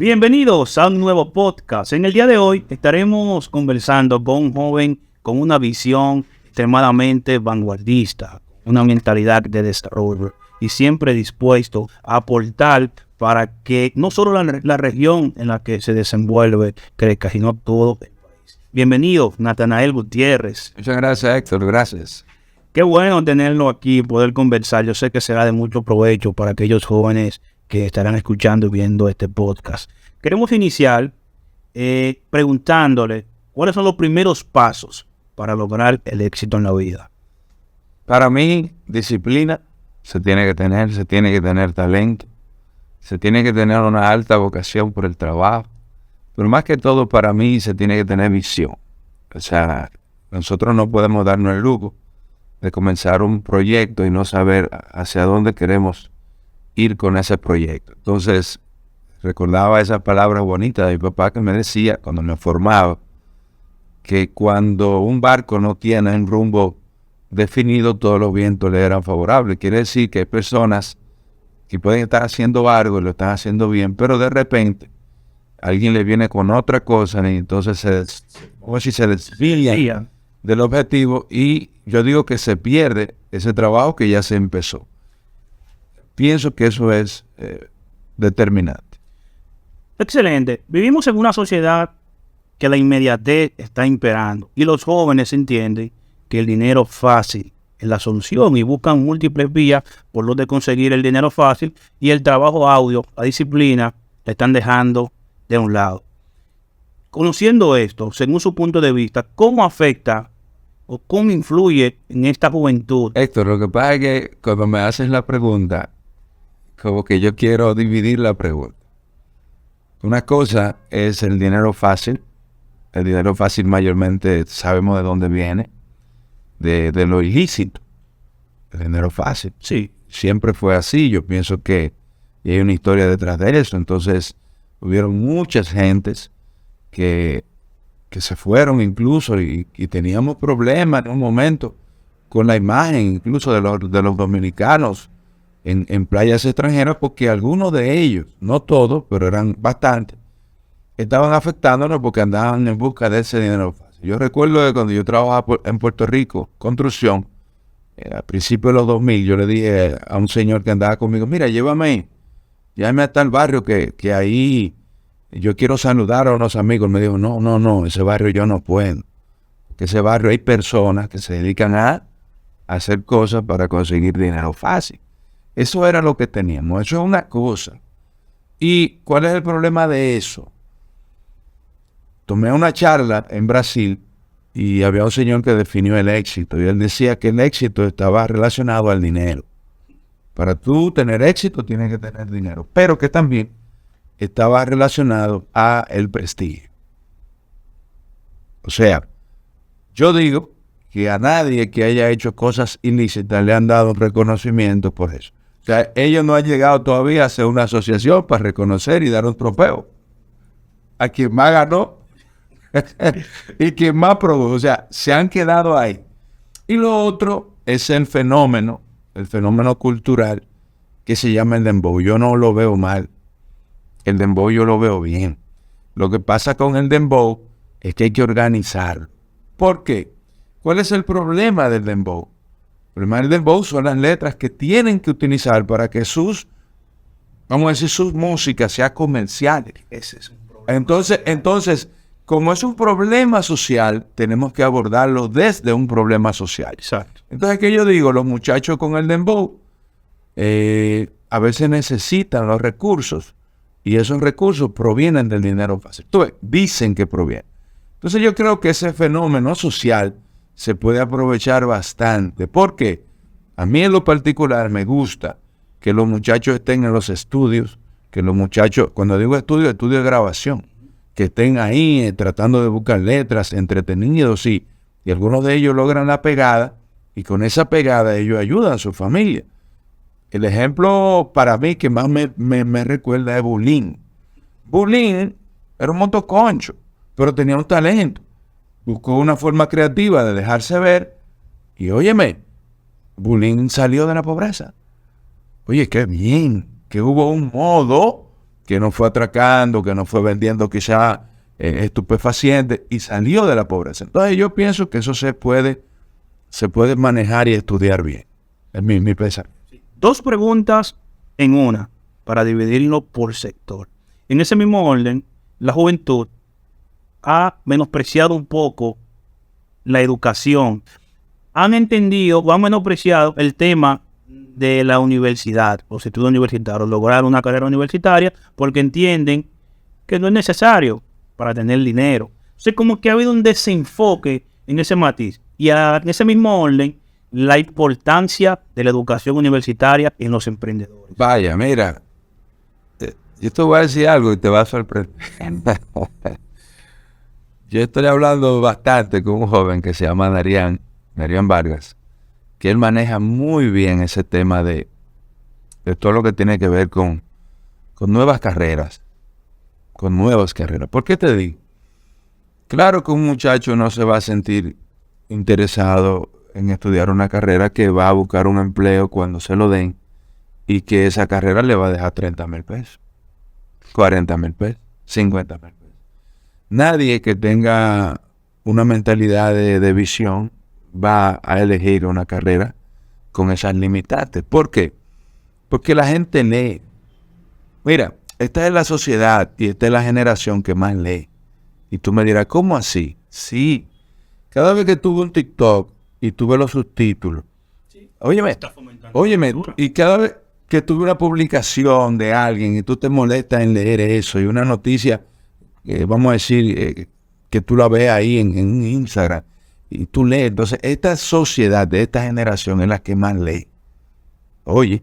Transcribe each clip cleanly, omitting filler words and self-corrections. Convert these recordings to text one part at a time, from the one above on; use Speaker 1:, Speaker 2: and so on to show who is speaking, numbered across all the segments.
Speaker 1: Bienvenidos a un nuevo podcast. En el día de hoy estaremos conversando con un joven con una visión extremadamente vanguardista, una mentalidad de desarrollo y siempre dispuesto a aportar para que no solo la región en la que se desenvuelve crezca, sino todo el país. Bienvenido, Natanael Gutiérrez.
Speaker 2: Muchas gracias, Héctor. Gracias.
Speaker 1: Qué bueno tenerlo aquí y poder conversar. Yo sé que será de mucho provecho para aquellos jóvenes que estarán escuchando y viendo este podcast. Queremos iniciar preguntándole cuáles son los primeros pasos para lograr el éxito en la vida.
Speaker 2: Para mí, disciplina se tiene que tener talento, se tiene que tener una alta vocación por el trabajo, pero más que todo para mí se tiene que tener visión. O sea, nosotros no podemos darnos el lujo de comenzar un proyecto y no saber hacia dónde queremos ir con ese proyecto. Entonces, recordaba esas palabras bonitas de mi papá que me decía cuando me formaba, que cuando un barco no tiene un rumbo definido, todos los vientos le eran favorables. Quiere decir que hay personas que pueden estar haciendo algo y lo están haciendo bien, pero de repente alguien le viene con otra cosa y entonces se desvía del objetivo y yo digo que se pierde ese trabajo que ya se empezó. Pienso que eso es determinante.
Speaker 1: Excelente. Vivimos en una sociedad que la inmediatez está imperando y los jóvenes entienden que el dinero fácil es la solución y buscan múltiples vías por donde conseguir el dinero fácil y el trabajo audio, la disciplina, la están dejando de un lado. Conociendo esto, según su punto de vista, ¿cómo afecta o cómo influye en esta juventud?
Speaker 2: Héctor, lo que pasa es que cuando me haces la pregunta, como que yo quiero dividir la pregunta. Una cosa es el dinero fácil. El dinero fácil mayormente sabemos de dónde viene, de lo ilícito. El dinero fácil.
Speaker 1: Sí.
Speaker 2: Siempre fue así. Yo pienso que y hay una historia detrás de eso. Entonces, hubieron muchas gentes que se fueron incluso y teníamos problemas en un momento con la imagen incluso de los dominicanos en playas extranjeras, porque algunos de ellos, no todos, pero eran bastantes, estaban afectándonos porque andaban en busca de ese dinero fácil. Yo recuerdo que cuando yo trabajaba en Puerto Rico, construcción, al principio de los 2000, yo le dije a un señor que andaba conmigo, mira, llévame hasta el barrio que ahí yo quiero saludar a unos amigos. Me dijo, no, ese barrio yo no puedo. Que ese barrio hay personas que se dedican a hacer cosas para conseguir dinero fácil. Eso era lo que teníamos. Eso es una cosa. ¿Y cuál es el problema de eso? Tomé una charla en Brasil y había un señor que definió el éxito. Y él decía que el éxito estaba relacionado al dinero. Para tú tener éxito tienes que tener dinero. Pero que también estaba relacionado a el prestigio. O sea, yo digo que a nadie que haya hecho cosas ilícitas le han dado un reconocimiento por eso. O sea, ellos no han llegado todavía a hacer una asociación para reconocer y dar un trofeo a quien más ganó y quien más produjo. O sea, se han quedado ahí. Y lo otro es el fenómeno cultural que se llama el dembow. Yo no lo veo mal. El dembow yo lo veo bien. Lo que pasa con el dembow es que hay que organizarlo. ¿Por qué? ¿Cuál es el problema del dembow? El problema del dembow son las letras que tienen que utilizar para que sus músicas sean comerciales.
Speaker 1: Ese es un problema.
Speaker 2: Entonces, como es un problema social, tenemos que abordarlo desde un problema social.
Speaker 1: Exacto.
Speaker 2: Entonces, ¿qué yo digo? Los muchachos con el dembow a veces necesitan los recursos y esos recursos provienen del dinero fácil. Entonces, dicen que provienen. Entonces, yo creo que ese fenómeno social se puede aprovechar bastante. Porque a mí en lo particular me gusta que los muchachos estén en los estudios, que los muchachos, cuando digo estudio de grabación, que estén ahí tratando de buscar letras, entretenidos, sí, y algunos de ellos logran la pegada, y con esa pegada ellos ayudan a su familia. El ejemplo para mí que más me recuerda es Bulín. Bulín era un motoconcho, pero tenía un talento. Buscó una forma creativa de dejarse ver, y óyeme, Bulín salió de la pobreza. Oye, qué bien, que hubo un modo que no fue atracando, que no fue vendiendo quizá estupefacientes y salió de la pobreza. Entonces yo pienso que eso se puede manejar y estudiar bien. Es mi pensar.
Speaker 1: Dos preguntas en una, para dividirlo por sector. En ese mismo orden, la juventud ha menospreciado un poco la educación. Han entendido o han menospreciado el tema de la universidad, los estudios universitarios, lograr una carrera universitaria, porque entienden que no es necesario para tener dinero. O sea, como que ha habido un desenfoque en ese matiz. Y en ese mismo orden, la importancia de la educación universitaria en los emprendedores.
Speaker 2: Vaya, mira, yo te voy a decir algo y te va a sorprender. Yo estoy hablando bastante con un joven que se llama Darían Vargas, que él maneja muy bien ese tema de todo lo que tiene que ver con nuevas carreras. Con nuevas carreras. ¿Por qué te digo? Claro que un muchacho no se va a sentir interesado en estudiar una carrera que va a buscar un empleo cuando se lo den y que esa carrera le va a dejar 30,000 pesos, 40,000 pesos, 50,000 pesos. Nadie que tenga una mentalidad de visión va a elegir una carrera con esas limitantes. ¿Por qué? Porque la gente lee. Mira, esta es la sociedad y esta es la generación que más lee. Y tú me dirás, ¿cómo así? Sí. Cada vez que tuve un TikTok y tuve los subtítulos, sí. Óyeme, y cada vez que tuve una publicación de alguien y tú te molestas en leer eso y una noticia, vamos a decir, que tú la ves ahí en Instagram y tú lees. Entonces, esta sociedad de esta generación es la que más lee. Oye,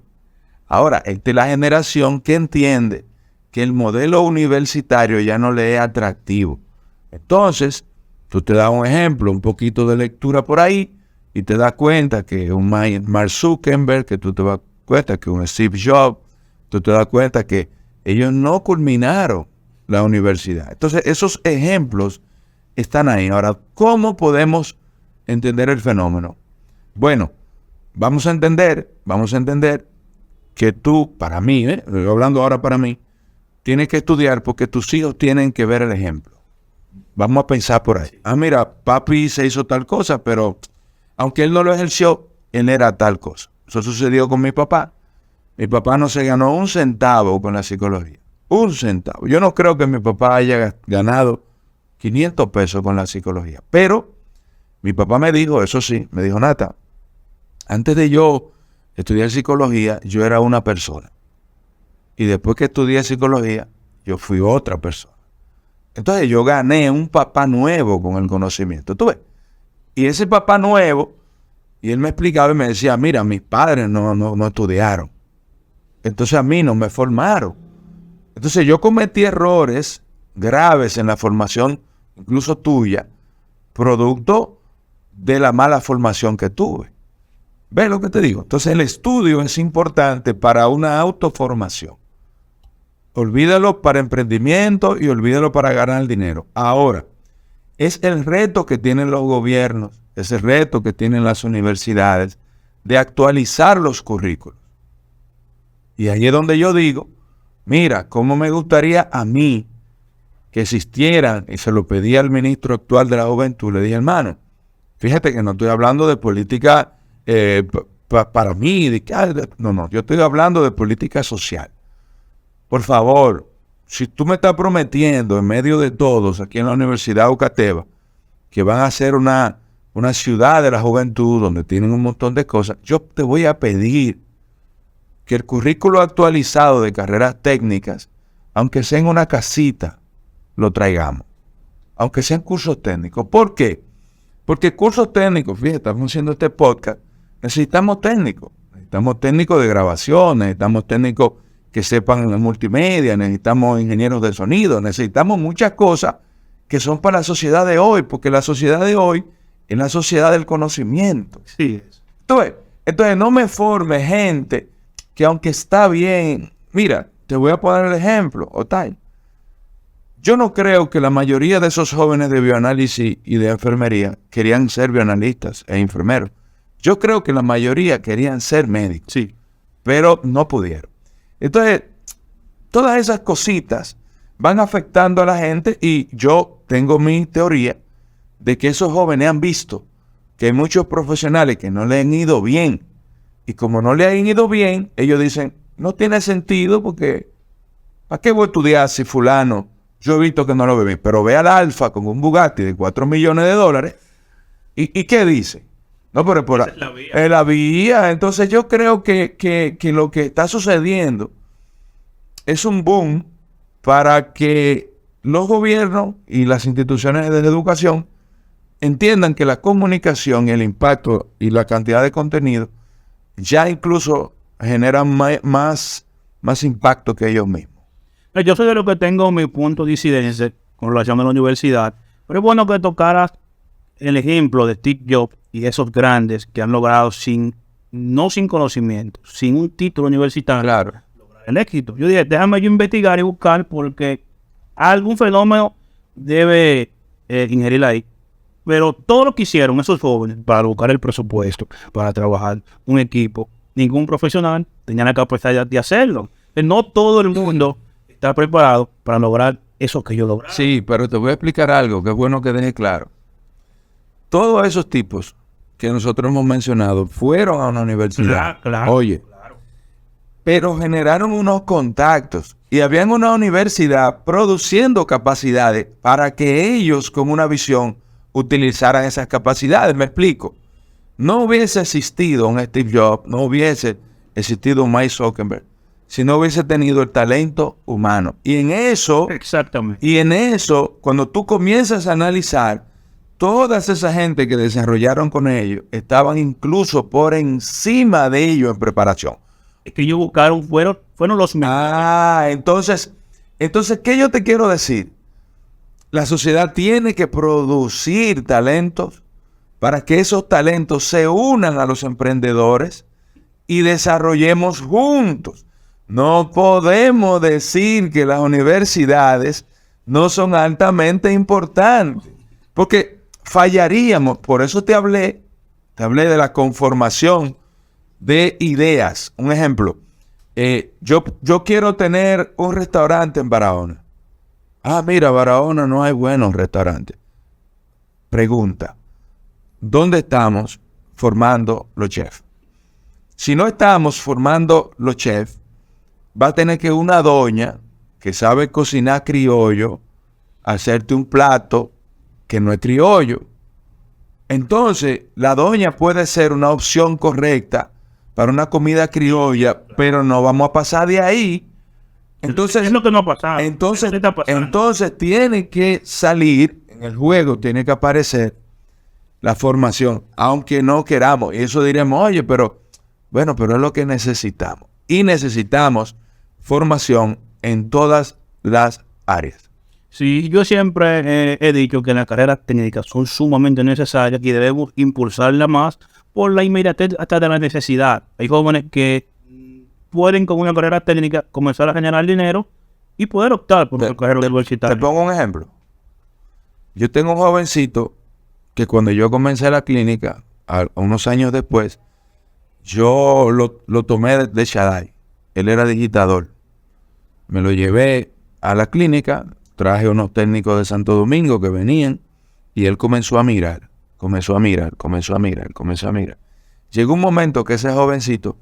Speaker 2: ahora, esta es la generación que entiende que el modelo universitario ya no le es atractivo. Entonces, tú te das un ejemplo, un poquito de lectura por ahí, y te das cuenta que un Mark Zuckerberg, que tú te das cuenta que un Steve Jobs, tú te das cuenta que ellos no culminaron la universidad. Entonces, esos ejemplos están ahí. Ahora, ¿cómo podemos entender el fenómeno? Bueno, vamos a entender que tú, para mí, estoy hablando ahora para mí, tienes que estudiar porque tus hijos tienen que ver el ejemplo. Vamos a pensar por ahí. Ah, mira, papi se hizo tal cosa, pero aunque él no lo ejerció, él era tal cosa. Eso sucedió con mi papá. Mi papá no se ganó un centavo con la psicología. Un centavo. Yo no creo que mi papá haya ganado 500 pesos con la psicología. Pero mi papá me dijo, eso sí, me dijo, Nata, antes de yo estudiar psicología, yo era una persona. Y después que estudié psicología, yo fui otra persona. Entonces yo gané un papá nuevo con el conocimiento. ¿Tú ves? Y ese papá nuevo, y él me explicaba y me decía, mira, mis padres no estudiaron. Entonces a mí no me formaron. Entonces yo cometí errores graves en la formación, incluso tuya, producto de la mala formación que tuve. ¿Ves lo que te digo? Entonces el estudio es importante para una autoformación. Olvídalo para emprendimiento y olvídalo para ganar dinero. Ahora, es el reto que tienen los gobiernos, es el reto que tienen las universidades de actualizar los currículos. Y ahí es donde yo digo, mira, cómo me gustaría a mí que existieran, y se lo pedí al ministro actual de la Juventud, le dije, hermano, fíjate que no estoy hablando de política para mí, no, yo estoy hablando de política social. Por favor, si tú me estás prometiendo en medio de todos aquí en la Universidad Ucateba que van a hacer una ciudad de la juventud donde tienen un montón de cosas, yo te voy a pedir que el currículo actualizado de carreras técnicas, aunque sea en una casita, lo traigamos. Aunque sean cursos técnicos. ¿Por qué? Porque cursos técnicos, fíjate, estamos haciendo este podcast, necesitamos técnicos. Necesitamos técnicos de grabación, necesitamos técnicos que sepan en multimedia, necesitamos ingenieros de sonido, necesitamos muchas cosas que son para la sociedad de hoy, porque la sociedad de hoy es la sociedad del conocimiento.
Speaker 1: Sí.
Speaker 2: Entonces no me forme gente que aunque está bien, mira, te voy a poner el ejemplo, Otay. Yo no creo que la mayoría de esos jóvenes de bioanálisis y de enfermería querían ser bioanalistas e enfermeros. Yo creo que la mayoría querían ser médicos,
Speaker 1: Sí.
Speaker 2: pero no pudieron. Entonces, todas esas cositas van afectando a la gente y yo tengo mi teoría de que esos jóvenes han visto que hay muchos profesionales que no le han ido bien. Y como no le han ido bien, ellos dicen, no tiene sentido porque ¿para qué voy a estudiar si fulano? Yo he visto que no lo ve bien. Pero ve al Alfa con un Bugatti de $4 millones. ¿Y qué dice? No, pero por
Speaker 1: Esa es la vía.
Speaker 2: la vía. Entonces yo creo que lo que está sucediendo es un boom para que los gobiernos y las instituciones de la educación entiendan que la comunicación, el impacto y la cantidad de contenido ya incluso generan más impacto que ellos mismos.
Speaker 1: Yo soy de lo que tengo mi punto de incidencia con relación a la universidad, pero es bueno que tocaras el ejemplo de Steve Jobs y esos grandes que han logrado no sin conocimiento, sin un título universitario,
Speaker 2: Claro.
Speaker 1: lograr el éxito. Yo dije, déjame yo investigar y buscar porque algún fenómeno debe ingerir ahí. Pero todo lo que hicieron esos jóvenes para buscar el presupuesto, para trabajar un equipo, ningún profesional tenía la capacidad de hacerlo. No todo el mundo está preparado para lograr eso que yo lograron.
Speaker 2: Sí, pero te voy a explicar algo que es bueno que deje claro. Todos esos tipos que nosotros hemos mencionado fueron a una universidad.
Speaker 1: Claro.
Speaker 2: Oye, pero generaron unos contactos y habían una universidad produciendo capacidades para que ellos con una visión utilizaran esas capacidades. Me explico. No hubiese existido un Steve Jobs, no hubiese existido un Mike Zuckerberg, si no hubiese tenido el talento humano.
Speaker 1: Exactamente.
Speaker 2: Y en eso, cuando tú comienzas a analizar, todas esa gente que desarrollaron con ellos estaban incluso por encima de ellos en preparación.
Speaker 1: Es que ellos buscaron, fueron los mejores.
Speaker 2: Entonces, ¿qué yo te quiero decir? La sociedad tiene que producir talentos para que esos talentos se unan a los emprendedores y desarrollemos juntos. No podemos decir que las universidades no son altamente importantes, porque fallaríamos. Por eso te hablé de la conformación de ideas. Un ejemplo, yo quiero tener un restaurante en Barahona. Mira, Barahona no hay buenos restaurantes. Pregunta, ¿dónde estamos formando los chefs? Si no estamos formando los chefs, va a tener que una doña que sabe cocinar criollo, hacerte un plato que no es criollo. Entonces, la doña puede ser una opción correcta para una comida criolla, pero no vamos a pasar de ahí. Entonces,
Speaker 1: es lo que no ha pasado.
Speaker 2: Entonces tiene que salir, en el juego tiene que aparecer la formación, aunque no queramos. Y eso diremos, oye, pero es lo que necesitamos. Y necesitamos formación en todas las áreas.
Speaker 1: Sí, yo siempre he dicho que las carreras técnicas son sumamente necesarias y debemos impulsarlas más por la inmediatez hasta de la necesidad. Hay jóvenes que pueden con una carrera técnica comenzar a generar dinero y poder optar por una carrera universitaria.
Speaker 2: Te pongo un ejemplo. Yo tengo un jovencito que cuando yo comencé la clínica, unos años después, yo lo tomé de Shaddai. Él era digitador. Me lo llevé a la clínica, traje unos técnicos de Santo Domingo que venían y él comenzó a mirar. Llegó un momento que ese jovencito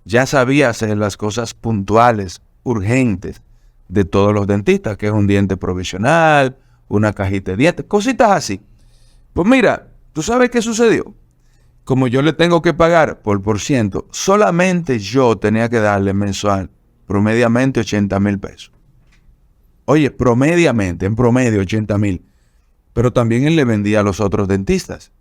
Speaker 2: ya sabía hacer las cosas puntuales, urgentes, de todos los dentistas, que es un diente provisional, una cajita de dientes, cositas así. Pues mira, ¿tú sabes qué sucedió? Como yo le tengo que pagar por ciento, solamente yo tenía que darle mensual, promediamente 80,000 pesos. Oye, en promedio 80,000. Pero también él le vendía a los otros dentistas.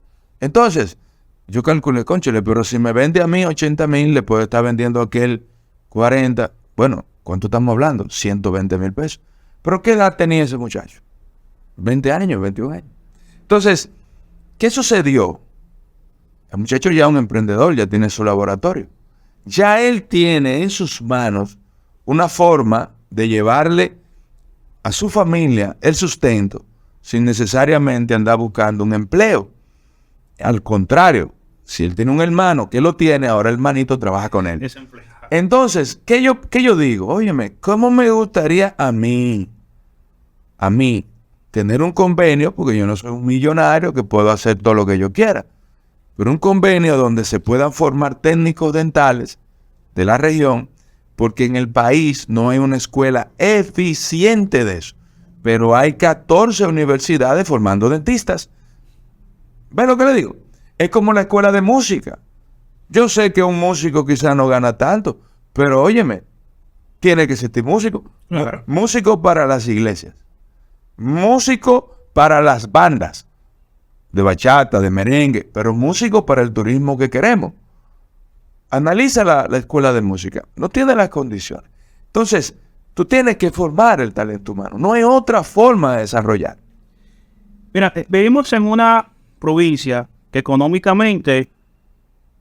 Speaker 2: Entonces, yo calculé, cónchale, pero si me vende a mí 80,000, le puede estar vendiendo a aquel 40. Bueno, ¿cuánto estamos hablando? 120,000 pesos. ¿Pero qué edad tenía ese muchacho? 20 años, 21 años. Entonces, ¿qué sucedió? El muchacho ya es un emprendedor, ya tiene su laboratorio. Ya él tiene en sus manos una forma de llevarle a su familia el sustento sin necesariamente andar buscando un empleo. Al contrario, si él tiene un hermano que lo tiene, ahora el hermanito trabaja con él. Entonces, ¿qué yo digo? Óyeme, ¿cómo me gustaría a mí tener un convenio? Porque yo no soy un millonario que puedo hacer todo lo que yo quiera. Pero un convenio donde se puedan formar técnicos dentales de la región, porque en el país no hay una escuela eficiente de eso. Pero hay 14 universidades formando dentistas. ¿Ven lo que le digo? Es como la escuela de música. Yo sé que un músico quizás no gana tanto, pero óyeme, tiene que ser músico.
Speaker 1: Claro.
Speaker 2: Músico para las iglesias. Músico para las bandas de bachata, de merengue, pero músico para el turismo que queremos. Analiza la escuela de música. No tiene las condiciones. Entonces, tú tienes que formar el talento humano. No hay otra forma de desarrollar.
Speaker 1: Mira, vivimos en una provincia que económicamente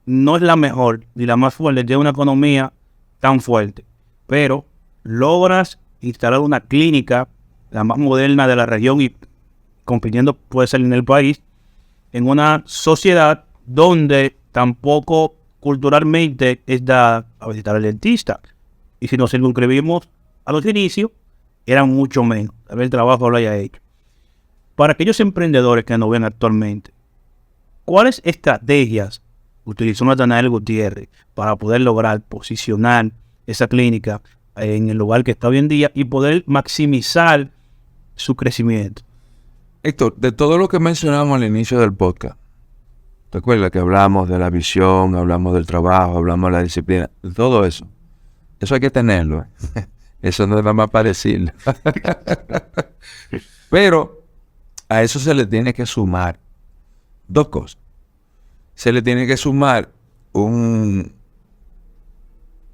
Speaker 1: no es la mejor ni la más fuerte, tiene una economía tan fuerte, pero logras instalar una clínica, la más moderna de la región y compitiendo puede ser en el país, en una sociedad donde tampoco culturalmente es dada a visitar al dentista. Y si nos circunscribimos a los inicios, eran mucho menos. A ver, el trabajo lo haya hecho. Para aquellos emprendedores que nos ven actualmente, ¿cuáles estrategias utilizó Natanael Gutiérrez para poder lograr posicionar esa clínica en el lugar que está hoy en día y poder maximizar su crecimiento?
Speaker 2: Héctor, de todo lo que mencionamos al inicio del podcast, ¿te acuerdas que hablamos de la visión, hablamos del trabajo, hablamos de la disciplina? De todo eso. Eso hay que tenerlo. Eso no es nada más para decirlo. Pero a eso se le tiene que sumar dos cosas. Se le tiene que sumar una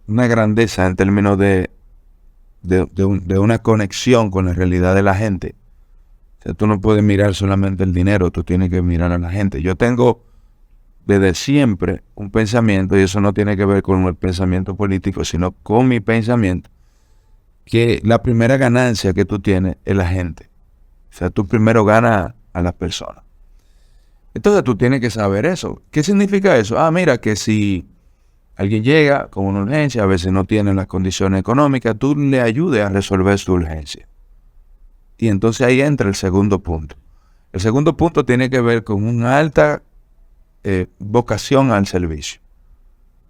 Speaker 2: grandeza en términos de una conexión con la realidad de la gente. O sea, tú no puedes mirar solamente el dinero, tú tienes que mirar a la gente. Yo tengo desde siempre un pensamiento, y eso no tiene que ver con el pensamiento político, sino con mi pensamiento, que la primera ganancia que tú tienes es la gente. O sea, tú primero ganas a las personas. Entonces tú tienes que saber eso. ¿Qué significa eso? Mira, que si alguien llega con una urgencia, a veces no tiene las condiciones económicas, tú le ayudes a resolver su urgencia. Y entonces ahí entra el segundo punto. El segundo punto tiene que ver con una alta vocación al servicio.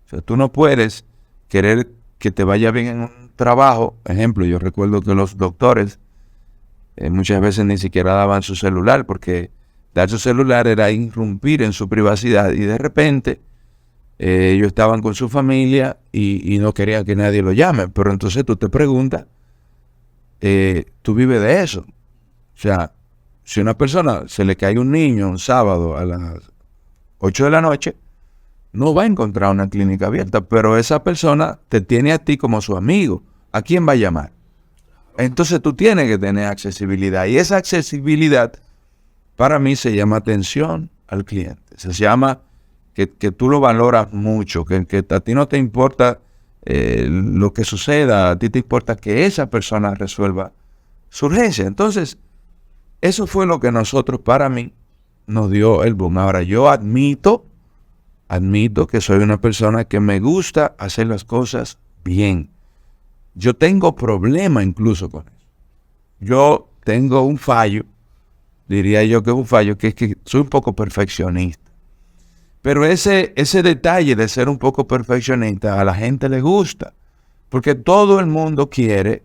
Speaker 2: O sea, tú no puedes querer que te vaya bien en un trabajo. Ejemplo, yo recuerdo que los doctores muchas veces ni siquiera daban su celular, porque dar su celular era irrumpir en su privacidad, y de repente ellos estaban con su familia y no querían que nadie lo llame. Pero entonces tú te preguntas, tú vives de eso. O sea, si a una persona se le cae un niño un sábado a las 8 de la noche, no va a encontrar una clínica abierta, pero esa persona te tiene a ti como su amigo. ¿A quién va a llamar? Entonces tú tienes que tener accesibilidad, y esa accesibilidad para mí se llama atención al cliente. Se llama que tú lo valoras mucho, que a ti no te importa lo que suceda, a ti te importa que esa persona resuelva su urgencia. Entonces, eso fue lo que nosotros, para mí, nos dio el boom. Ahora, yo admito que soy una persona que me gusta hacer las cosas bien. Yo tengo problema incluso con eso. Yo tengo un fallo, diría yo que es un fallo, que es que soy un poco perfeccionista. Pero ese detalle de ser un poco perfeccionista a la gente le gusta, porque todo el mundo quiere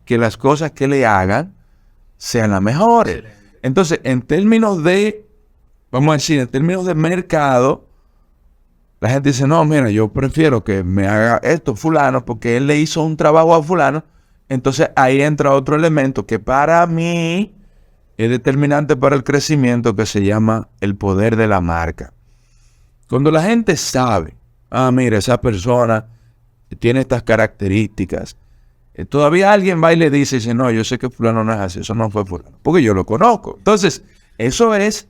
Speaker 2: que las cosas que le hagan sean las mejores. Entonces, en términos de, vamos a decir, en términos de mercado, la gente dice, no, mira, yo prefiero que me haga esto fulano porque él le hizo un trabajo a fulano. Entonces ahí entra otro elemento que para mí es determinante para el crecimiento, que se llama el poder de la marca. Cuando la gente sabe, mira, esa persona tiene estas características, todavía alguien va y le dice, no, yo sé que fulano no es así, eso no fue fulano, porque yo lo conozco. Entonces, eso es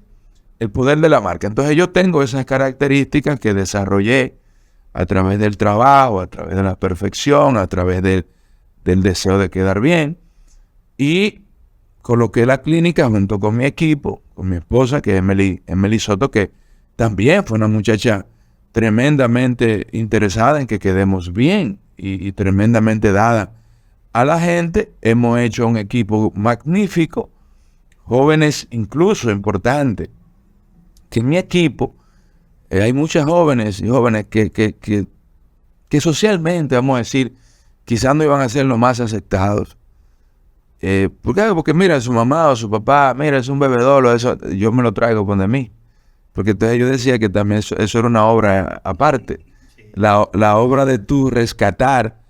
Speaker 2: el poder de la marca. Entonces yo tengo esas características que desarrollé a través del trabajo, a través de la perfección, a través del deseo de quedar bien, y coloqué la clínica junto con mi equipo, con mi esposa, que es Emily Soto, que también fue una muchacha tremendamente interesada en que quedemos bien. y tremendamente dada a la gente. Hemos hecho un equipo magnífico, jóvenes incluso importantes, que en mi equipo hay muchas jóvenes y jóvenes que socialmente, vamos a decir, quizás no iban a ser los más aceptados. ¿Por qué? Porque mira, su mamá o su papá, mira, es un bebedor, o eso, yo me lo traigo por de mí. Porque entonces yo decía que también eso era una obra aparte. La obra de tú rescatar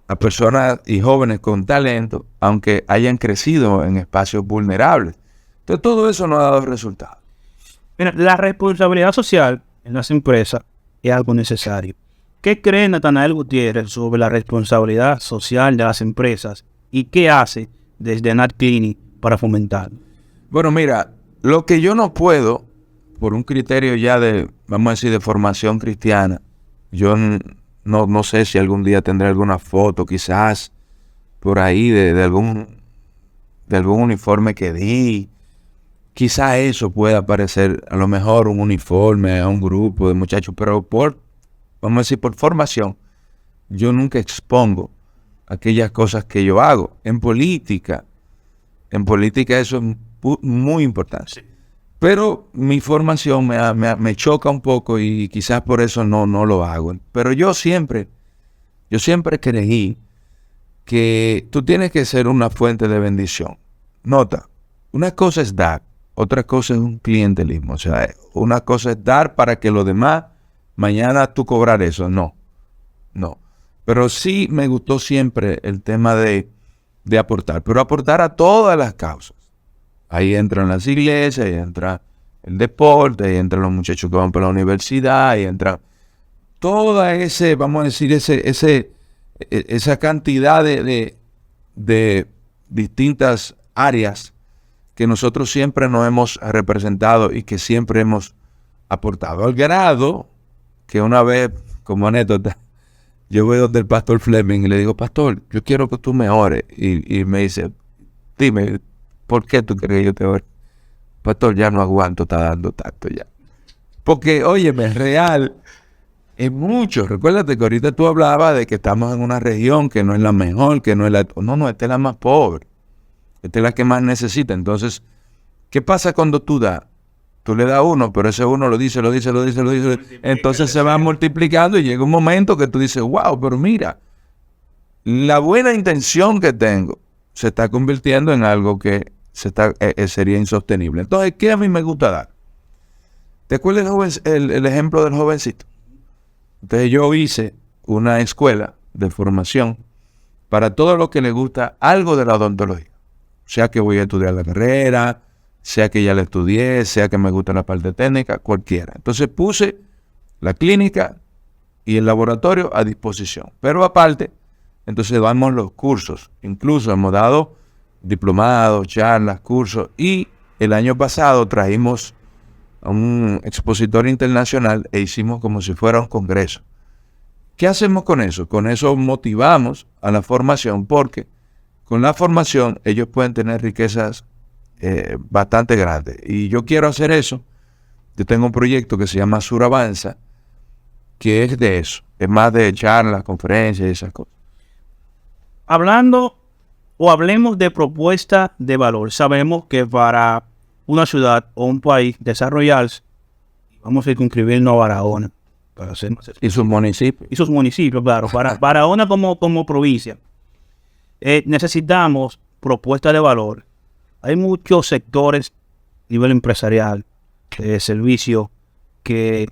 Speaker 2: a personas y jóvenes con talento, aunque hayan crecido en espacios vulnerables. Entonces todo eso no ha dado resultados.
Speaker 1: Mira, la responsabilidad social en las empresas es algo necesario. ¿Qué cree Natanael Gutiérrez sobre la responsabilidad social de las empresas y qué hace desde Nat Clinic para fomentarlo?
Speaker 2: Bueno, mira, lo que yo no puedo, por un criterio ya de, vamos a decir, de formación cristiana, yo no sé si algún día tendré alguna foto quizás por ahí de algún uniforme que di. Quizás eso pueda parecer a lo mejor un uniforme a un grupo de muchachos, pero vamos a decir, por formación, yo nunca expongo aquellas cosas que yo hago. En política eso es muy importante. Sí. Pero mi formación me choca un poco y quizás por eso no lo hago. Pero yo siempre creí que tú tienes que ser una fuente de bendición. Nota, una cosa es dar, otra cosa es un clientelismo. O sea, una cosa es dar para que los demás mañana tú cobrar eso. No. Pero sí me gustó siempre el tema de aportar, pero aportar a todas las causas. Ahí entran las iglesias, ahí entra el deporte, ahí entran los muchachos que van para la universidad, ahí entra toda vamos a decir, esa cantidad de distintas áreas que nosotros siempre nos hemos representado y que siempre hemos aportado. Al grado que una vez, como anécdota, yo voy donde el pastor Fleming y le digo, pastor, yo quiero que tú me ores. Y me dice, dime, ¿por qué tú quieres que yo te ore? Pastor, ya no aguanto, está dando tanto ya. Porque, óyeme, es real, es mucho. Recuérdate que ahorita tú hablabas de que estamos en una región que no es la mejor, que no es la... No, esta es la más pobre. Esta es la que más necesita. Entonces, ¿qué pasa cuando tú das? Tú le das uno, pero ese uno lo dice. Entonces se va multiplicando y llega un momento que tú dices, wow, pero mira, la buena intención que tengo se está convirtiendo en algo que sería insostenible. Entonces, ¿qué a mí me gusta dar? ¿Te acuerdas el ejemplo del jovencito? Entonces yo hice una escuela de formación para todo lo que le gusta algo de la odontología. Sea que voy a estudiar la carrera, sea que ya la estudié, sea que me gusta la parte técnica, cualquiera. Entonces puse la clínica y el laboratorio a disposición. Pero aparte, entonces damos los cursos. Incluso hemos dado diplomados, charlas, cursos. Y el año pasado trajimos a un expositor internacional e hicimos como si fuera un congreso. ¿Qué hacemos con eso? Con eso motivamos a la formación porque con la formación ellos pueden tener riquezas bastante grandes. Y yo quiero hacer eso. Yo tengo un proyecto que se llama Sur Avanza, que es de eso. Es más de charlas, conferencias y esas cosas.
Speaker 1: Hablemos de propuesta de valor. Sabemos que para una ciudad o un país desarrollarse, vamos a circunscribirnos a Barahona. Para ser más
Speaker 2: y sus municipios.
Speaker 1: Y sus municipios, claro. Para Barahona como provincia. Necesitamos propuesta de valor. Hay muchos sectores a nivel empresarial, de servicio, que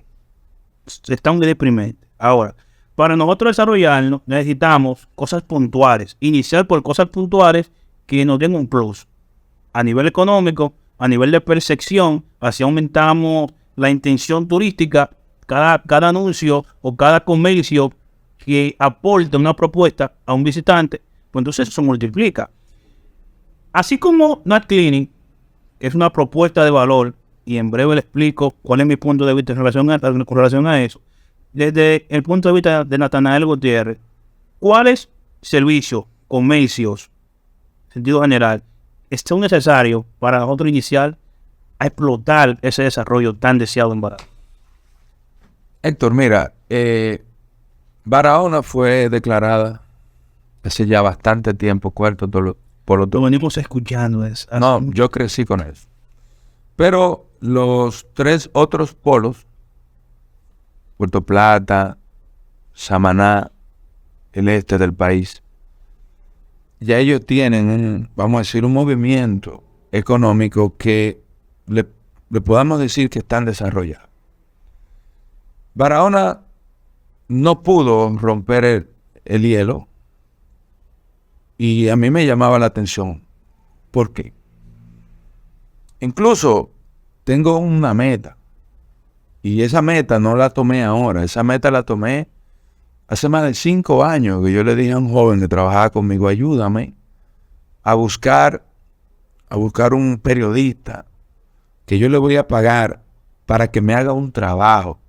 Speaker 1: están muy deprimentes. Ahora, para nosotros desarrollarnos, necesitamos cosas puntuales. Iniciar por cosas puntuales que nos den un plus. A nivel económico, a nivel de percepción, así aumentamos la intención turística. Cada anuncio o cada comercio que aporte una propuesta a un visitante, pues entonces eso se multiplica. Así como Nat Clinic es una propuesta de valor, y en breve le explico cuál es mi punto de vista con relación a eso, desde el punto de vista de Natanael Gutiérrez, ¿cuáles servicios, comercios, en sentido general, son necesarios para nosotros iniciar a explotar ese desarrollo tan deseado en Barahona?
Speaker 2: Héctor, mira, Barahona fue declarada hace ya bastante tiempo cuarto por los...
Speaker 1: Lo venimos escuchando.
Speaker 2: No, yo crecí con eso. Pero los 3 otros polos, Puerto Plata, Samaná, el este del país, ya ellos tienen, vamos a decir, un movimiento económico que le podamos decir que están desarrollados. Barahona no pudo romper el hielo y a mí me llamaba la atención. ¿Por qué? Incluso tengo una meta y esa meta no la tomé ahora, esa meta la tomé hace más de 5 años que yo le dije a un joven que trabajaba conmigo, ayúdame a buscar un periodista que yo le voy a pagar para que me haga un trabajo.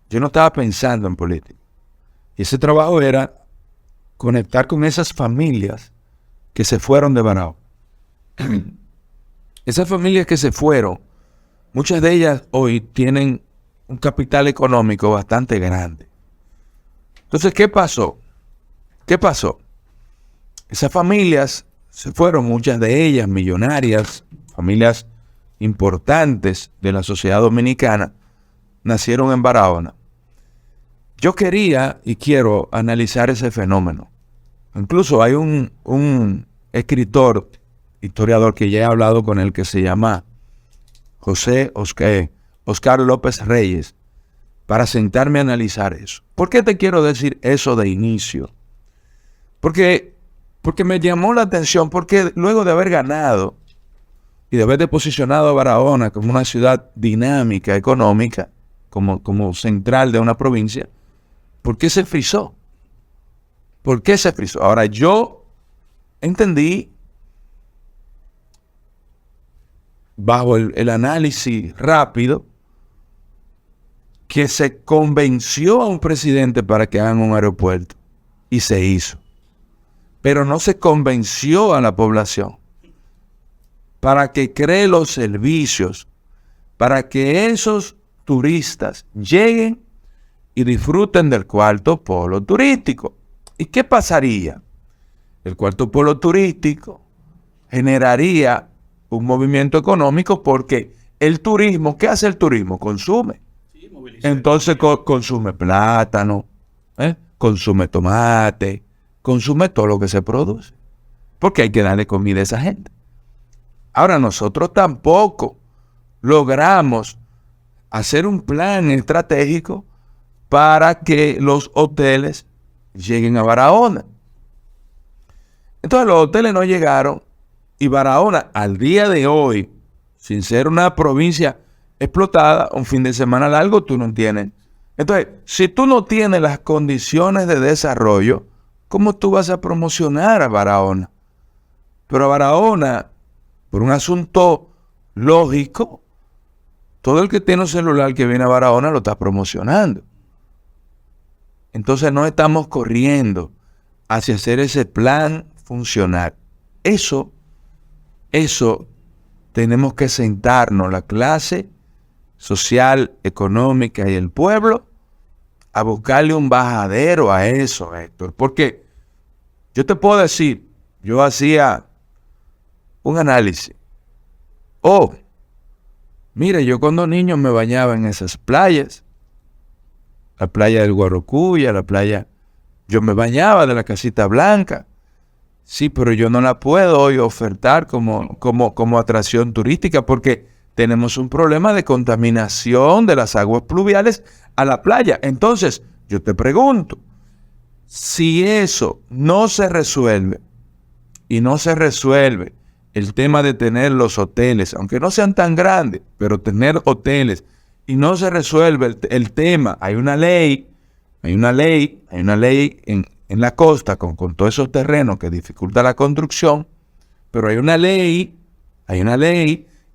Speaker 2: Yo no estaba pensando en política. Y ese trabajo era conectar con esas familias que se fueron de Barahona. Esas familias que se fueron, muchas de ellas hoy tienen un capital económico bastante grande. Entonces, ¿qué pasó? Esas familias se fueron, muchas de ellas millonarias, familias importantes de la sociedad dominicana, nacieron en Barahona. Yo quería y quiero analizar ese fenómeno. Incluso hay un escritor, historiador que ya he hablado con él, que se llama Oscar López Reyes, para sentarme a analizar eso. ¿Por qué te quiero decir eso de inicio? Porque me llamó la atención, porque luego de haber ganado y de haber deposicionado a Barahona como una ciudad dinámica, económica, como central de una provincia, ¿por qué se frizó? ¿Por qué se frizó? Ahora, yo entendí, bajo el análisis rápido, que se convenció a un presidente para que hagan un aeropuerto y se hizo. Pero no se convenció a la población para que cree los servicios, para que esos turistas lleguen y disfruten del cuarto polo turístico. ¿Y qué pasaría? El cuarto polo turístico generaría un movimiento económico porque el turismo, ¿qué hace el turismo? Consume. Entonces consume plátano, consume tomate, consume todo lo que se produce. Porque hay que darle comida a esa gente. Ahora, nosotros tampoco logramos hacer un plan estratégico para que los hoteles lleguen a Barahona. Entonces los hoteles no llegaron y Barahona al día de hoy, sin ser una provincia explotada, un fin de semana largo tú no tienes. Entonces, si tú no tienes las condiciones de desarrollo, ¿cómo tú vas a promocionar a Barahona? Pero a Barahona, por un asunto lógico, todo el que tiene un celular que viene a Barahona lo está promocionando. Entonces no estamos corriendo hacia hacer ese plan funcional. Eso tenemos que sentarnos, la clase social, económica y el pueblo, a buscarle un bajadero a eso, Héctor. Porque yo te puedo decir, yo hacía un análisis. Mire, yo cuando niño me bañaba en esas playas. La playa del Guarocuya, la playa... Yo me bañaba de la Casita Blanca. Sí, pero yo no la puedo hoy ofertar como atracción turística porque tenemos un problema de contaminación de las aguas pluviales a la playa. Entonces, yo te pregunto, si eso no se resuelve y no se resuelve el tema de tener los hoteles, aunque no sean tan grandes, pero tener hoteles, y no se resuelve el tema, hay una ley en la costa con todos esos terrenos que dificulta la construcción, pero hay una ley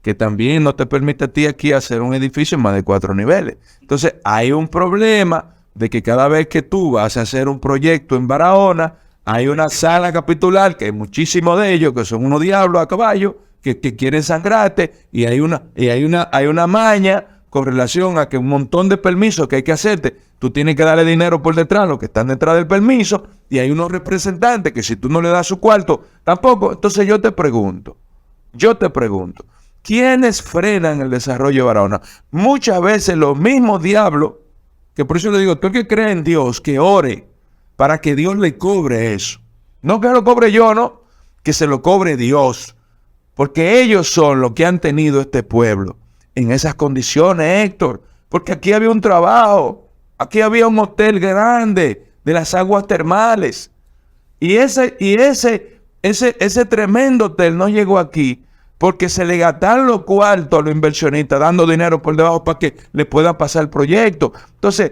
Speaker 2: que también no te permite a ti aquí hacer un edificio en más de 4 niveles. Entonces, hay un problema de que cada vez que tú vas a hacer un proyecto en Barahona, hay una sala capitular, que hay muchísimos de ellos, que son unos diablos a caballo, que quieren sangrarte, y hay una maña con relación a que un montón de permisos que hay que hacerte, tú tienes que darle dinero por detrás, los que están detrás del permiso, y hay unos representantes que si tú no le das su cuarto, tampoco. Entonces yo te pregunto, ¿quiénes frenan el desarrollo de Barahona? Muchas veces los mismos diablos, que por eso le digo, tú el que cree en Dios, que ore para que Dios le cobre eso. No que lo cobre yo, no, que se lo cobre Dios. Porque ellos son los que han tenido este pueblo en esas condiciones, Héctor. Porque aquí había un trabajo, aquí había un hotel grande de las aguas termales. Y ese tremendo hotel no llegó aquí porque se le gastaron los cuartos a los inversionistas dando dinero por debajo para que le pueda pasar el proyecto. Entonces,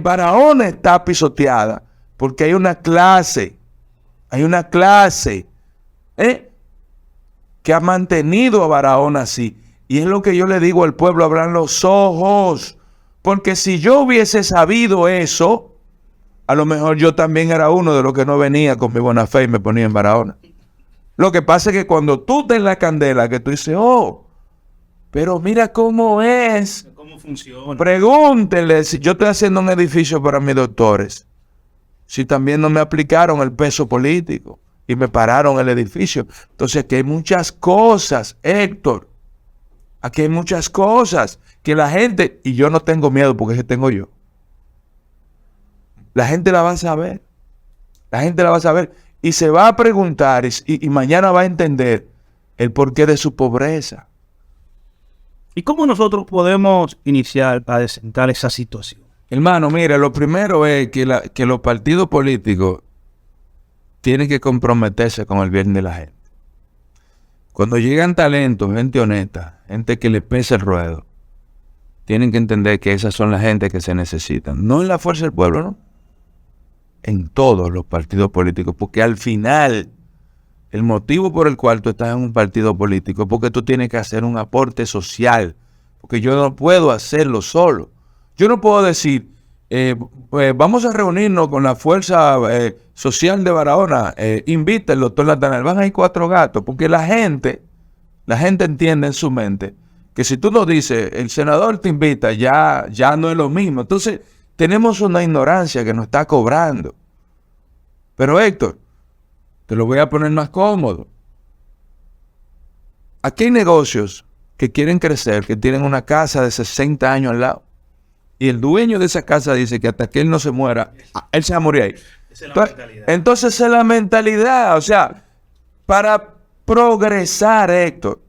Speaker 2: Barahona está pisoteada porque hay una clase, que ha mantenido a Barahona así. Y es lo que yo le digo al pueblo, abran los ojos. Porque si yo hubiese sabido eso, a lo mejor yo también era uno de los que no venía con mi buena fe y me ponía en Barahona. Lo que pasa es que cuando tú te en la candela, que tú dices, oh, pero mira cómo es.
Speaker 1: ¿Cómo funciona?
Speaker 2: Pregúntele si yo estoy haciendo un edificio para mis doctores. Si también no me aplicaron el peso político y me pararon el edificio. Entonces aquí hay muchas cosas, Héctor. Aquí hay muchas cosas que la gente, y yo no tengo miedo porque es que tengo yo. La gente la va a saber. La gente la va a saber. Y se va a preguntar y mañana va a entender el porqué de su pobreza.
Speaker 1: ¿Y cómo nosotros podemos iniciar para desentar esa situación?
Speaker 2: Hermano, mira, lo primero es que los partidos políticos tienen que comprometerse con el bien de la gente. Cuando llegan talentos, gente honesta, gente que le pesa el ruedo, tienen que entender que esas son las gente que se necesitan. No en la fuerza del pueblo, ¿no? En todos los partidos políticos. Porque al final, el motivo por el cual tú estás en un partido político es porque tú tienes que hacer un aporte social. Porque yo no puedo hacerlo solo. Yo no puedo decir, vamos a reunirnos con la fuerza social de Barahona, invita al doctor Natanael, van a ir 4 gatos, porque la gente entiende en su mente que si tú nos dices, el senador te invita, ya no es lo mismo. Entonces, tenemos una ignorancia que nos está cobrando. Pero Héctor, te lo voy a poner más cómodo. Aquí hay negocios que quieren crecer, que tienen una casa de 60 años al lado. Y el dueño de esa casa dice que hasta que él no se muera, él se va a morir ahí.
Speaker 1: Esa es la mentalidad.
Speaker 2: Entonces es la mentalidad. O sea, para progresar, Héctor,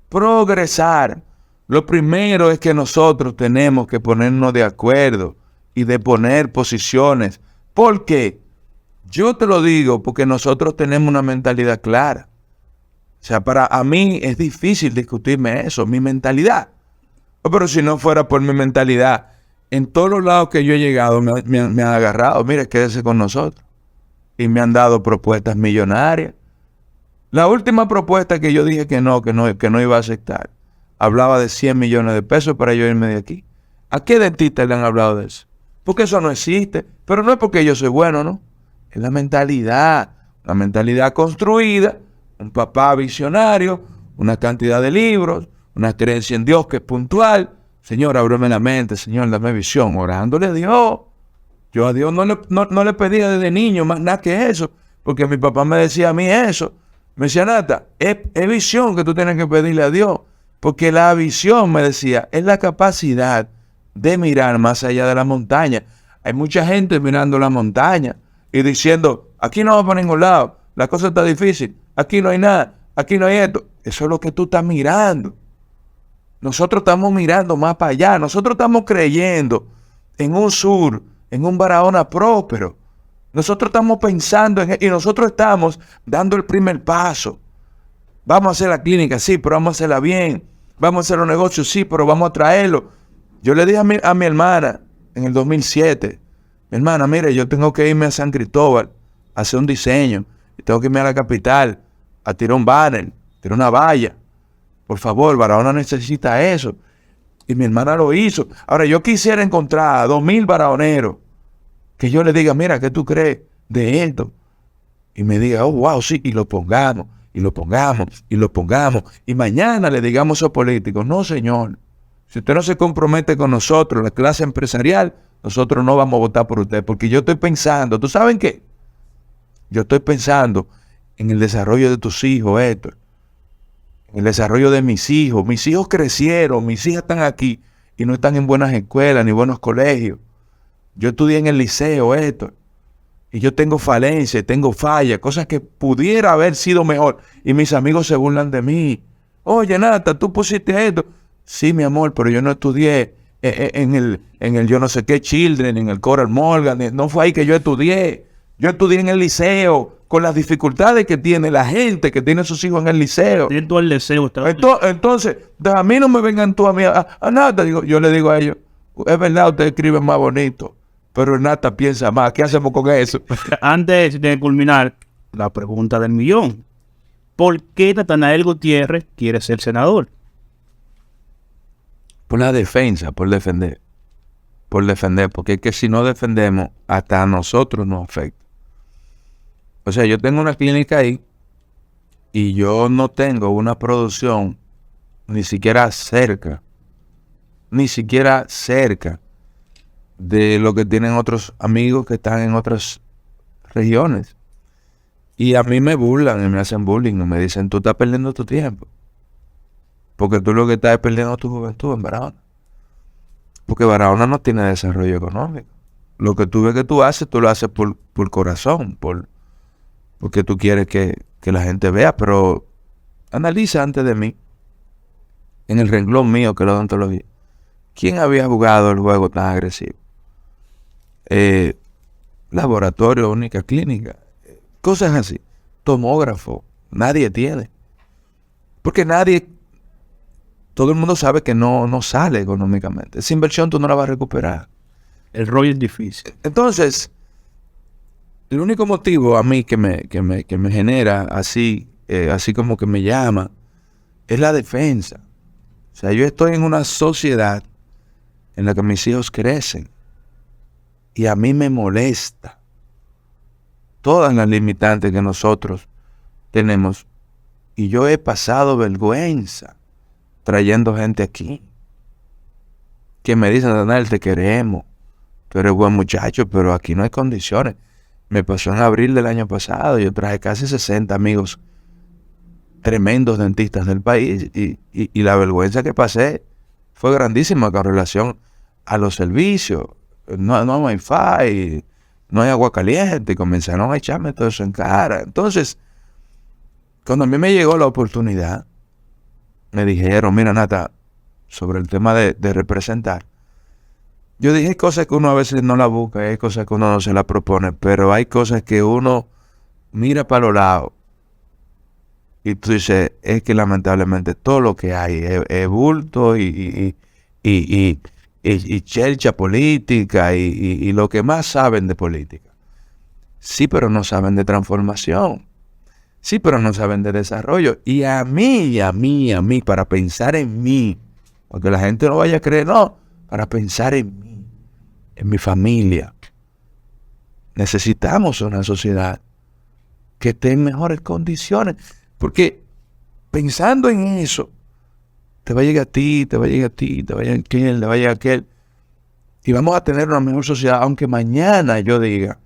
Speaker 2: progresar, lo primero es que nosotros tenemos que ponernos de acuerdo y de poner posiciones. ¿Por qué? Yo te lo digo porque nosotros tenemos una mentalidad clara. O sea, para mí es difícil discutirme eso, mi mentalidad. Pero si no fuera por mi mentalidad, en todos los lados que yo he llegado me han agarrado. Mire, quédese con nosotros. Y me han dado propuestas millonarias. La última propuesta que yo dije que no iba a aceptar, hablaba de 100 millones de pesos para yo irme de aquí. ¿A qué dentista le han hablado de eso? Porque eso no existe. Pero no es porque yo soy bueno, ¿no? Es la mentalidad construida, un papá visionario, una cantidad de libros, una creencia en Dios que es puntual. Señor, ábreme la mente, Señor, dame visión. Orándole a Dios. Yo a Dios no le pedía desde niño más nada que eso. Porque mi papá me decía a mí eso. Me decía, Nata, es visión que tú tienes que pedirle a Dios. Porque la visión, me decía, es la capacidad de mirar más allá de la montaña. Hay mucha gente mirando la montaña y diciendo, aquí no vamos para ningún lado. La cosa está difícil. Aquí no hay nada. Aquí no hay esto. Eso es lo que tú estás mirando. Nosotros estamos mirando más para allá. Nosotros estamos creyendo en un sur, en un Barahona próspero. Nosotros estamos pensando y nosotros estamos dando el primer paso. Vamos a hacer la clínica, sí, pero vamos a hacerla bien. Vamos a hacer los negocios, sí, pero vamos a traerlo. Yo le dije a mi hermana en el 2007, mi hermana, mire, yo tengo que irme a San Cristóbal a hacer un diseño. Y tengo que irme a la capital a tirar un banner, tirar una valla. Por favor, Barahona necesita eso. Y mi hermana lo hizo. Ahora, yo quisiera encontrar a 2,000 barahoneros que yo le diga, mira, ¿qué tú crees de esto? Y me diga, oh, wow, sí, y lo pongamos. Y mañana le digamos a los políticos, no, señor, Si usted no se compromete con nosotros, la clase empresarial, nosotros no vamos a votar por usted. Porque yo estoy pensando, ¿tú saben qué? Yo estoy pensando en el desarrollo de tus hijos, Héctor. En el desarrollo de mis hijos. Mis hijos crecieron, mis hijas están aquí y no están en buenas escuelas ni buenos colegios. Yo estudié en el liceo, Héctor. Y yo tengo falencias, tengo fallas, cosas que pudiera haber sido mejor. Y mis amigos se burlan de mí. Oye, Nata, tú pusiste esto. Sí, mi amor, pero yo no estudié en el yo no sé qué Children, en el Coral Morgan. No fue ahí que yo estudié. Yo estudié en el liceo, con las dificultades que tiene la gente que tiene sus hijos en el liceo.
Speaker 1: Dentro del deseo.
Speaker 2: Entonces, a mí no me vengan tú a mí a Nata. Yo le digo a ellos, es verdad, ustedes escriben más bonito, pero Nata piensa más. ¿Qué hacemos con eso?
Speaker 1: Antes de culminar, la pregunta del millón. ¿Por qué Natanael Gutiérrez quiere ser senador?
Speaker 2: Por la defensa, por defender. Por defender, porque es que si no defendemos, hasta a nosotros nos afecta. O sea, yo tengo una clínica ahí y yo no tengo una producción ni siquiera cerca de lo que tienen otros amigos que están en otras regiones. Y a mí me burlan y me hacen bullying y me dicen, tú estás perdiendo tu tiempo. Porque tú lo que estás es perdiendo tu juventud en Barahona. Porque Barahona no tiene desarrollo económico. Lo que tú ves que tú haces, tú lo haces por corazón, porque tú quieres que la gente vea. Pero analiza antes de mí, en el renglón mío que es la odontología, ¿quién había jugado el juego tan agresivo? Laboratorio, única clínica, cosas así. Tomógrafo, nadie tiene. Porque todo el mundo sabe que no sale económicamente. Esa inversión tú no la vas a recuperar.
Speaker 1: El rollo es difícil.
Speaker 2: Entonces, el único motivo a mí que me genera así como que me llama, es la defensa. O sea, yo estoy en una sociedad en la que mis hijos crecen. Y a mí me molesta todas las limitantes que nosotros tenemos. Y yo he pasado vergüenza trayendo gente aquí que me dicen, Daniel, te queremos, tú eres buen muchacho, pero aquí no hay condiciones. Me pasó en abril del año pasado, yo traje casi 60 amigos tremendos dentistas del país y la vergüenza que pasé fue grandísima con relación a los servicios. No hay wifi, no hay agua caliente, y comenzaron a echarme todo eso en cara. Entonces, cuando a mí me llegó la oportunidad, me dijeron, mira, Nata, sobre el tema de representar. Yo dije, hay cosas que uno a veces no la busca, hay cosas que uno no se la propone, pero hay cosas que uno mira para los lados y tú dices, es que lamentablemente todo lo que hay es bulto y chelcha política y lo que más saben de política. Sí, pero no saben de transformación. Sí, pero no saben de desarrollo. Y a mí, para pensar en mí, porque la gente no vaya a creer, no, para pensar en mí, en mi familia. Necesitamos una sociedad que esté en mejores condiciones. Porque pensando en eso, te va a llegar a ti, te va a llegar a ti, te va a llegar a aquel, te va a llegar a aquel. Y vamos a tener una mejor sociedad, aunque mañana yo diga,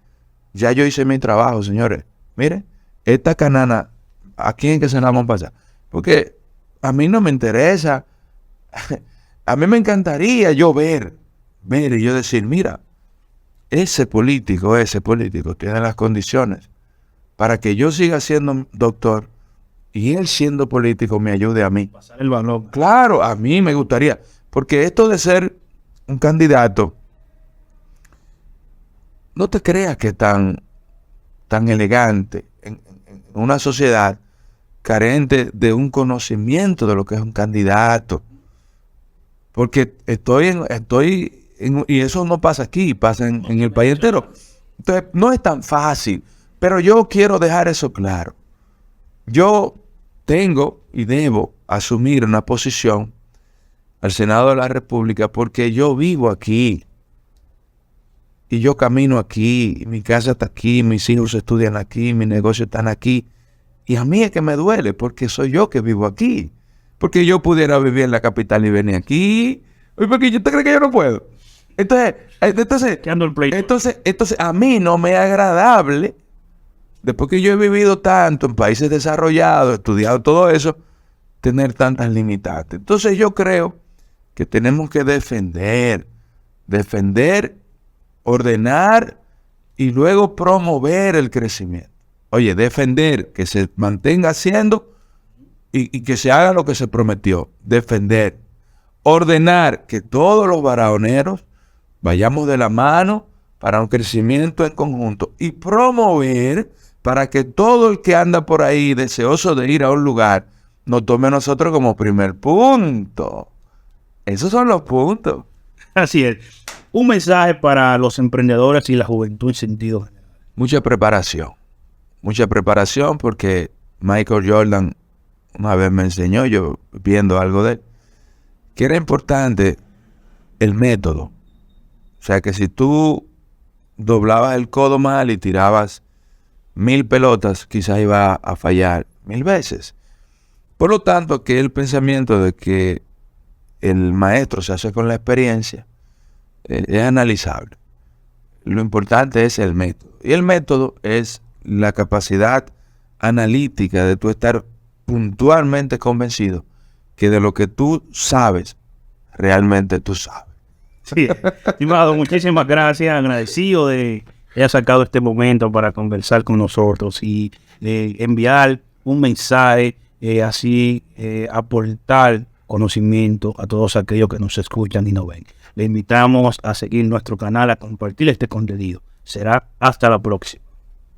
Speaker 2: ya yo hice mi trabajo, señores. Miren, esta canana, ¿a quién es que se la vamos a pasar? Porque a mí no me interesa. A mí me encantaría yo ver y yo decir, mira, ese político tiene las condiciones para que yo siga siendo doctor y él siendo político me ayude a mí.
Speaker 1: Pasar el balón.
Speaker 2: Claro, a mí me gustaría. Porque esto de ser un candidato, no te creas que es tan elegante en una sociedad carente de un conocimiento de lo que es un candidato. Porque y eso no pasa aquí, pasa en el país entero. Entonces, no es tan fácil. Pero yo quiero dejar eso claro. Yo tengo y debo asumir una posición al Senado de la República porque yo vivo aquí. Y yo camino aquí, mi casa está aquí, mis hijos estudian aquí, mis negocios están aquí. Y a mí es que me duele porque soy yo que vivo aquí. Porque yo pudiera vivir en la capital y venir aquí, Oye, porque yo te creo que yo no puedo.
Speaker 1: Echando el pleito.
Speaker 2: Entonces, a mí no me es agradable, después que yo he vivido tanto en países desarrollados, estudiado todo eso, tener tantas limitantes. Entonces yo creo que tenemos que defender, ordenar y luego promover el crecimiento. Oye, defender, que se mantenga haciendo y que se haga lo que se prometió. Defender. Ordenar, que todos los barahonеros vayamos de la mano para un crecimiento en conjunto. Y promover para que todo el que anda por ahí deseoso de ir a un lugar nos tome a nosotros como primer punto. Esos son los puntos.
Speaker 1: Así es. Un mensaje para los emprendedores y la juventud en sentido general.
Speaker 2: Mucha preparación porque Michael Jordan una vez me enseñó, yo viendo algo de él, que era importante el método. O sea que si tú doblabas el codo mal y tirabas 1000 pelotas, quizás iba a fallar 1000 veces. Por lo tanto, que el pensamiento de que el maestro se hace con la experiencia es analizable. Lo importante es el método. Y el método es la capacidad analítica de tú estar puntualmente convencido que de lo que tú sabes, realmente tú sabes.
Speaker 1: Sí, estimado, muchísimas gracias. Agradecido de que haya sacado este momento para conversar con nosotros y enviar un mensaje, así aportar conocimiento a todos aquellos que nos escuchan y nos ven. Le invitamos a seguir nuestro canal, a compartir este contenido. Será hasta la próxima.